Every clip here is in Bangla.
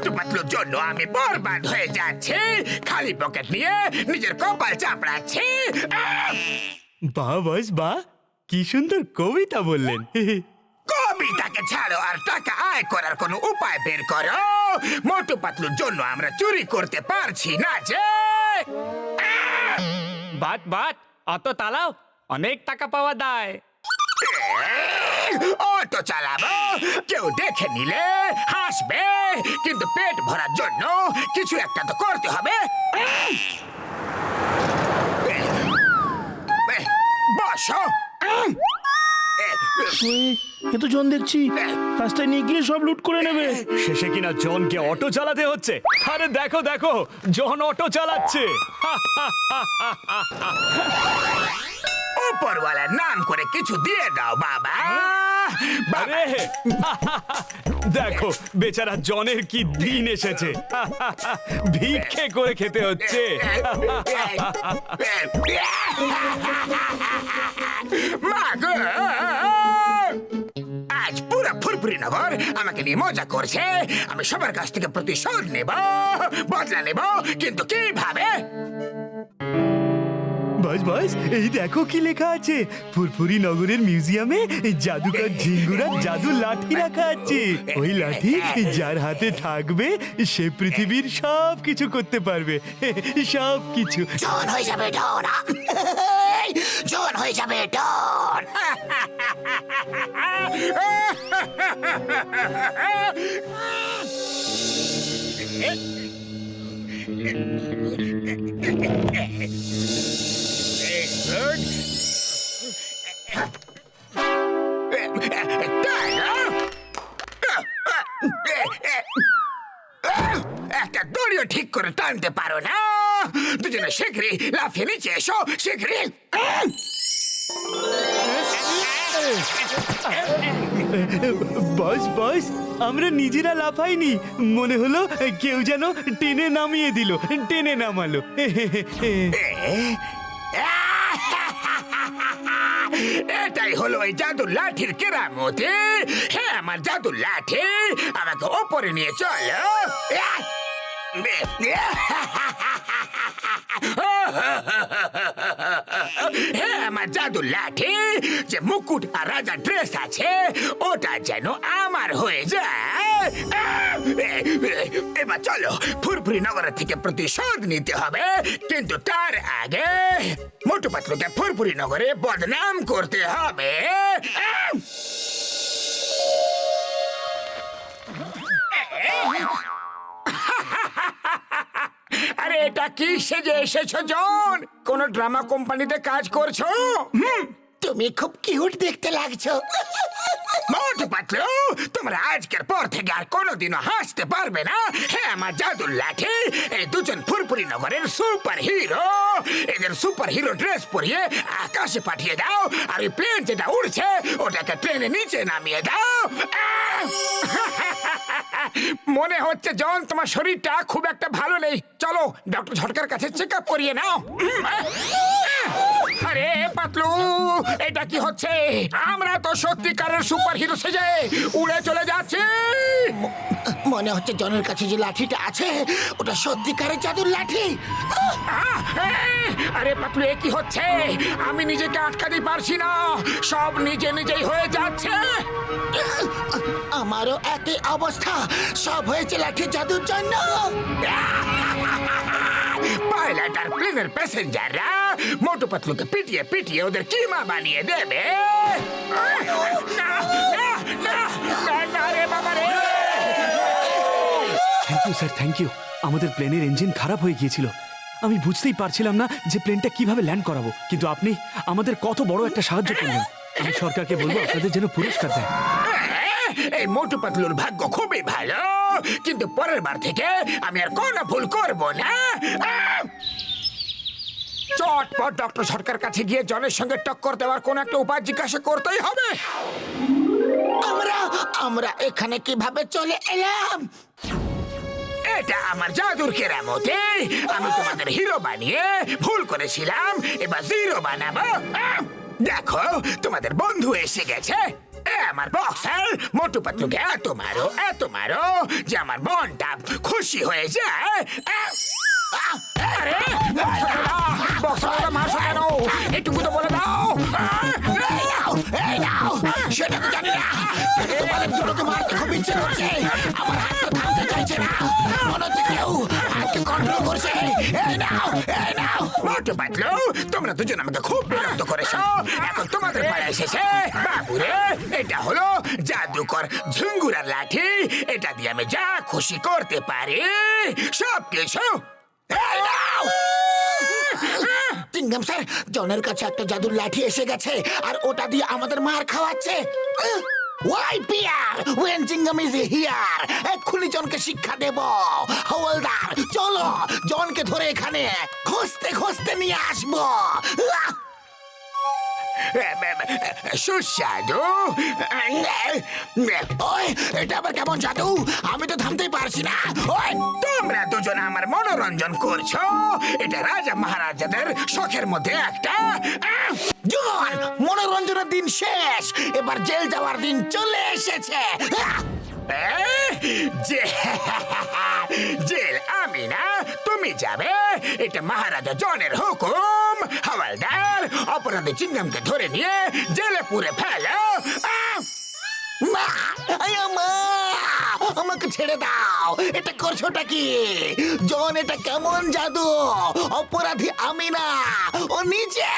মোটু পাতলুর জন্য আমি বরবাদ হয়ে যাচ্ছি, খালি পকেট নিয়ে নিজের কপাল চাপড়াচ্ছি। বাহ বস বাহ, কি সুন্দর কবিতা বললেন। কবিতাকে ছাড়ো আর টাকা আয় করার কোনো উপায় বের করো। মোটু পাতলুর জন্য আমরা চুরি করতে পারছি না যে। বাট বাট অত তালাও, অনেক টাকা পাওয়া যায়। অটো চালাবো, কেউ দেখে নিলে হাসবে, কিন্তু পেট ভরার জন্য কিছু একটা তো করতে হবে। বসো। এ তো জন দেখছি রাস্তায় নিয়ে গিয়ে সব লুট করে নেবে। শেষে কিনা জনকে অটো চালাতে হচ্ছে। আরে দেখো দেখো, জন অটো চালাচ্ছে। উপরওয়ালার নাম করে কিছু দিয়ে দাও বাবা। আরে দেখো বেচারা জনের কি দিন এসেছে, ভিক্ষে করে খেতে হচ্ছে। মা গো, আজ পুরো ফুরফুরি নগর আমাকে নিয়ে মজা করছে। আমি সবার কাছ থেকে প্রতিশোধ নেব, বদলা নেব, কিন্তু কিভাবে? বাস বাস, এই দেখো কি লেখা আছে। ফুরফুরি নগরের মিউজিয়ামে জাদুকর ঝিঙ্গুরার জাদু লাঠি রাখা আছে। ওই লাঠি যার হাতে থাকবে সে পৃথিবীর সব কিছু করতে পারবে, সব কিছু। জন হয়ে যাবে ডন, জন হয়ে যাবে ডন। একটা দড়িও ঠিক করে টানতে পারো না। দুজনে শীঘ্রই লাফিয়ে নিচে এসো, শীঘ্রই। বস বস, আমরা নিজেরা লাফাইনি, মনে হলো কেউ যেন টেনে নামিয়ে দিল, টেনে নামালো। এটাই হলো ওই জাদুর লাঠির কেরামতি। হ্যাঁ, আমার জাদুর লাঠি, আমাকে ওপরে নিয়ে চলো। হ্যাঁ, আমার জাদুর লাঠি, যে মুকুট আর রাজার ড্রেস আছে ওটা যেন আমার হয়ে যায়। এবার চলো, ফুরফুরি নগরের থেকে প্রতিশোধ নিতে হবে, কিন্তু তার আগে মোটু পাতলুকে ফুরফুরি নগরে বদনাম করতে হবে। আরে এটা কি সেজে এসেছো জন? কোন ড্রামা কোম্পানিতে কাজ করছো? তুমি খুব কিউট দেখতে লাগছো। মোটু পাতলু, তোমরা আজকের পর থেকে আর কোনোদিনও হাসতে পারবে না। হ্যাঁ, আমার জাদুর লাঠি, এই দুজন ফুরফুরি নগরের সুপার হিরো, এদের সুপার হিরো ড্রেস পরিয়ে আকাশে পাঠিয়ে দাও, আর ওই প্লেন যেটা উড়ছে ওটাকে ট্রেনে নিচে নামিয়ে দাও। মনে হচ্ছে জন তোমার শরীরটা খুব একটা ভালো নেই। চলো ডক্টর ঝটকার কাছে চেক আপ করিয়ে নাও। আরে পাতলু, এটা কি হচ্ছে? আমরা তো সত্যিকারের সুপার হিরো সেজে উড়ে চলে যাচ্ছি। মনে হচ্ছে জনের কাছে যে লাঠিটা আছে ওটা সত্যিকারের জাদুর লাঠি। আরে পাতলু, এ কি হচ্ছে? আমি নিজেকে আটকাতে পারছি না, সব নিজে নিজেই হয়ে যাচ্ছে। আমারও একই অবস্থা, সব হয়েছে লাঠির জাদুর জন্য। পাইলট আর প্লেনের প্যাসেঞ্জাররা মোটু পাতলুকে পিটিয়ে পিটিয়ে ওদের কিমা বানিয়ে দেবে। Thank you sir, thank you. আমাদের প্লেনের ইঞ্জিন খারাপ হয়ে গিয়েছিল, আমি বুঝতেই পারছিলাম না যে প্লেনটা কিভাবে ল্যান্ড করাবো, কিন্তু আপনি আমাদের কত বড় একটা সাহায্য করলেন। আমি সরকারকে বলবো আপনাদের যেন পুরস্কার দেয়। এই মোটু পাতলুর ভাগ্য খুবই ভালো, কিন্তু পরের বার থেকে আমি আর কোনো ভুল করব না। চটপট ডক্টর সরকার কাছে গিয়ে জনের সঙ্গে টক্কর দেওয়ার কোন একটা উপায় জিজ্ঞাসা করতেই হবে। আমরা এখানে কিভাবে চলে এলাম? এটা আমার জাদুর কেরামতি। আমি তোমাদের হিরো বানিয়ে ভুল করেছিলাম, এবার জিরো বানাবো। দেখো তোমাদের বন্ধু এসে গেছে। আমার বক্সার মোটু পাতলুকে এত মারো যে আমার মনটা খুশি হয়ে যায়। আরে বক্সারটা মারছো কেন? একটুকু তো বলে দাও। এই নাও, সেটা তো জানি না। তোমাদের দুটোকে মারতে খুব ইচ্ছে করছে। আমার হাত তো থামতে চাইছে না। মনে হচ্ছে কেউ হাতকে কন্ট্রোল করছে। এই নাও। মোটু পাতলু, তোমরা দুজন আমাকে খুব বিরক্ত করেছো। এখন তোমাদের পালা এসেছে। বাবুরে, এটা হলো জাদুকর ঝিঙ্গুরার লাঠি। এটা দিয়ে আমি যা খুশি করতে পারি সব কিছু। এই নাও। চিংগাম স্যার, জনের কাছে একটা জাদুর লাঠি এসে গেছে আর ওটা দিয়ে আমাদের মার খাওয়াচ্ছে। Why Pierre? When Jingham is here, এক্ষুনি জনকে শিক্ষা দেব। হওলদার, চলো জনকে ধরে এখানে খুঁজতে নিয়ে আসবো। সুস্বাদু। ওই, এটা আবার কেমন জাদু? আমি তো থামতেই পারছি না। ওই, তোমরা দুজন আমার মনোরঞ্জন করছো। এটা রাজা মহারাজাদের শখের মধ্যে একটা। জন, মনোরঞ্জনের দিন শেষ, এবার জেল যাওয়ার দিন চলে এসেছে। জেল আমি না, তুমি যাবে। এটা মহারাজা জনের হুকুম। হাওলদার, অপরাধী চিংগামকে ধরে নিয়ে জেলে পুরে ফেলো। মা, মা, আমাকে ছেড়ে দাও। এটা করছোটা কি? জন, এটা কেমন জাদু? অপরাধী আমি না, ও নিজে।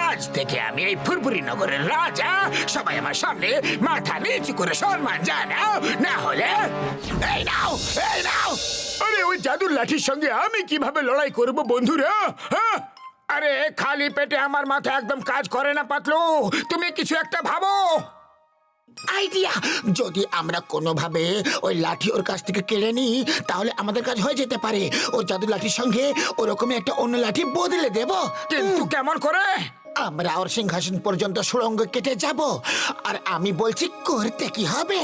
আজ থেকে আমি এই ফুরফুরি নগরের রাজা। সবাই আমার সামনে মাথা নিচু করে সম্মান জানাও, না হলে এই নাও। আরে ওই জাদুর লাঠির সঙ্গে আমি কিভাবে লড়াই করব বন্ধুরা? হ্যাঁ? আরে খালি পেটে আমার মাথা একদম কাজ করে না পাতলু। তুমি কিছু একটা ভাবো। আইডিয়া, যদি আমরা কোনোভাবে ওই লাঠি ওর কাছ থেকে কেড়ে নিই তাহলে আমাদের কাজ হয়ে যেতে পারে। ওর জাদুর লাঠির সঙ্গে ওরকমই একটা অন্য লাঠি বদলে দেব। কিন্তু কেমন করে? আমরা ওর সিংহাসন পর্যন্ত সুড়ঙ্গ কেটে যাব। আর আমি বলছি করতে কি হবে।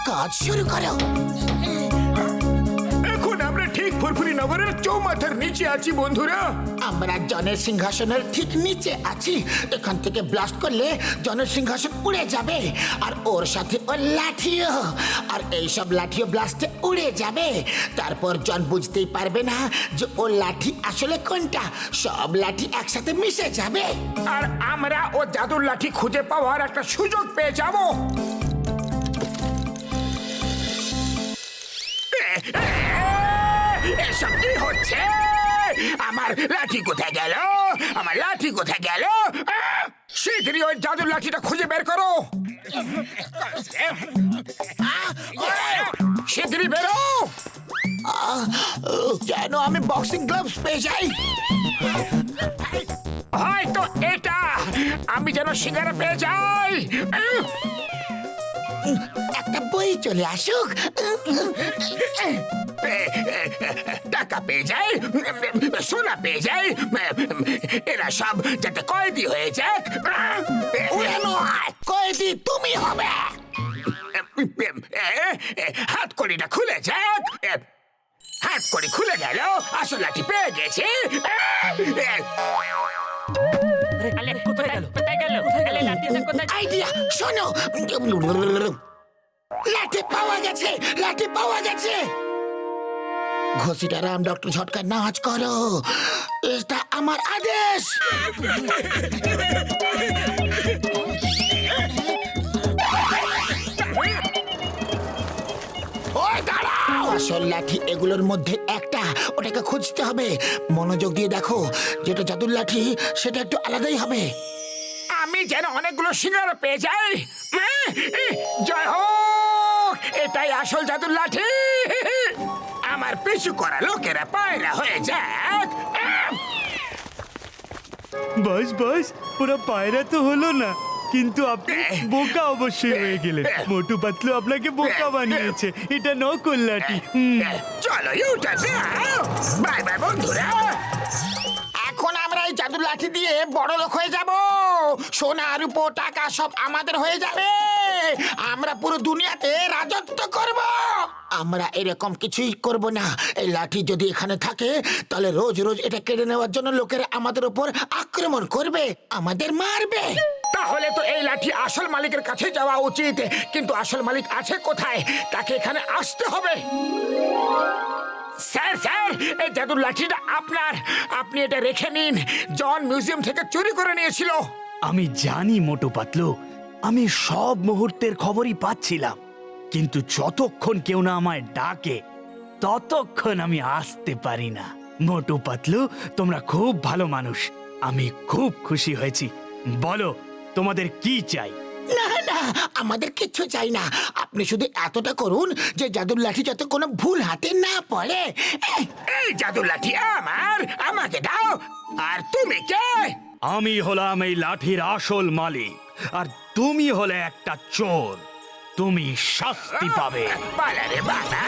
কাজ শুরু করো। এখন আমরা ঠিক ফুরফুরি নগরের চৌমাথার নিচে আছি বন্ধুরা। আমরা জনের সিংহাসনের ঠিক নিচে আছি। এখান থেকে ব্লাস্ট করলে জনের সিংহাসন উড়ে যাবে, আর ওর সাথে ওর লাঠিও। আর এইসব লাঠিও ব্লাস্টে উড়ে যাবে। তারপর জন বুঝতেই পারবে না যে ওর লাঠি আসলে কোনটা। সব লাঠি একসাথে মিশে যাবে। আর আমরা ও জাদুর লাঠি খুঁজে পাওয়ার একটা সুযোগ পেয়ে যাব। এসব কি হচ্ছে? আমার লাঠি কোথায় গেল? শীঘ্রই ওই জাদুর লাঠিটা খুঁজে বের করো। শীঘ্রই বেরো। যেন আমি বক্সিং গ্লাভস পেয়ে যাই। হয়তো এটা। আমি যেন সিঙ্গারা পেয়ে যাই। একটা বই চলে আসুক। টাকা পেয়ে যাই, সোনা পেয়ে যাই। এরা সব যাতে কয়েদি হয়ে যাক। ওরা নয়, কয়েদি তুমি হবে। হাতকড়িটা খুলে যাক। হাতকড়ি খুলে গেল, আসল লাঠি পেয়ে গেছি। আইডিয়া, শোনো। লাঠি পাওয়া গেছে। ঘষিটা রাম ডক্টর ঝটকা নাচ করো, এটা আমার আদেশ। ওই দাঁড়াও। আসল লাঠি এগুলোর মধ্যে একটা, ওটাকে খুঁজতে হবে। মনোযোগ দিয়ে দেখো, যেটা জাদুর লাঠি সেটা একটু আলাদাই হবে। আমি যেন অনেকগুলো সিঙ্গারা পেয়ে যাই। জয় হোক, এটাই আসল জাদুর লাঠি। আমার পিছু করা লোকেরা পায়রা হয়ে যাক। বাস, ওরা পায়রা তো হলো না, কিন্তু আপনি বোকা অবশ্যই হয়ে গেলেন। মোটু পাতলু আপনাকে বোকা বানিয়েছে। এটা নকল লাঠি। চলো ইউটা যাও। বাই বাই বন্ধুরা। এখন আমরা এই জাদুর লাঠি দিয়ে বড় লোক হয়ে যাব। সোনা রূপো টাকা সব আমাদের হয়ে যাবে। আমরা পুরো দুনিয়াতে রাজত্ব করব। আমরা এরকম কিছুই করব না। এই লাঠি যদি এখানে থাকে তাহলে রোজ রোজ এটা কেড়ে নেওয়ার জন্য লোকেরা আমাদের উপর আক্রমণ করবে, আমাদের মারবে। তাহলে তো এই লাঠি আসল মালিকের কাছে যাওয়া উচিত, কিন্তু আসল মালিক আছে কোথায়? তাকে এখানে আসতে হবে। স্যার স্যার, এই জাদুর লাঠিটা আপনার, আপনি এটা রেখে নিন। জন মিউজিয়াম থেকে চুরি করে নিয়েছিল। আমি জানি মোটু পাতলু, আমি সব মুহূর্তের খবরই পাচ্ছিলাম, কিন্তু যতক্ষণ কেউ না আমায় ডাকে ততক্ষণ আমি আসতে পারি না। মোটু পাতলু, তোমরা খুব ভালো মানুষ, আমি খুব খুশি হয়েছি। বলো তোমাদের কি চাই? না না, আমাদের কিচ্ছু চাই না। আপনি শুধু এতটা করুন যে জাদুর লাঠি যাতে কোনো ভুল হাতে না পড়ে। এই জাদুর লাঠি আমার, আমাকে দাও। আর তুমি কে? আমি হলাম এই লাঠির আসল মালিক, আর তুমি হলে একটা চোর। তুমি শাস্তি পাবে। পালারে বাবা।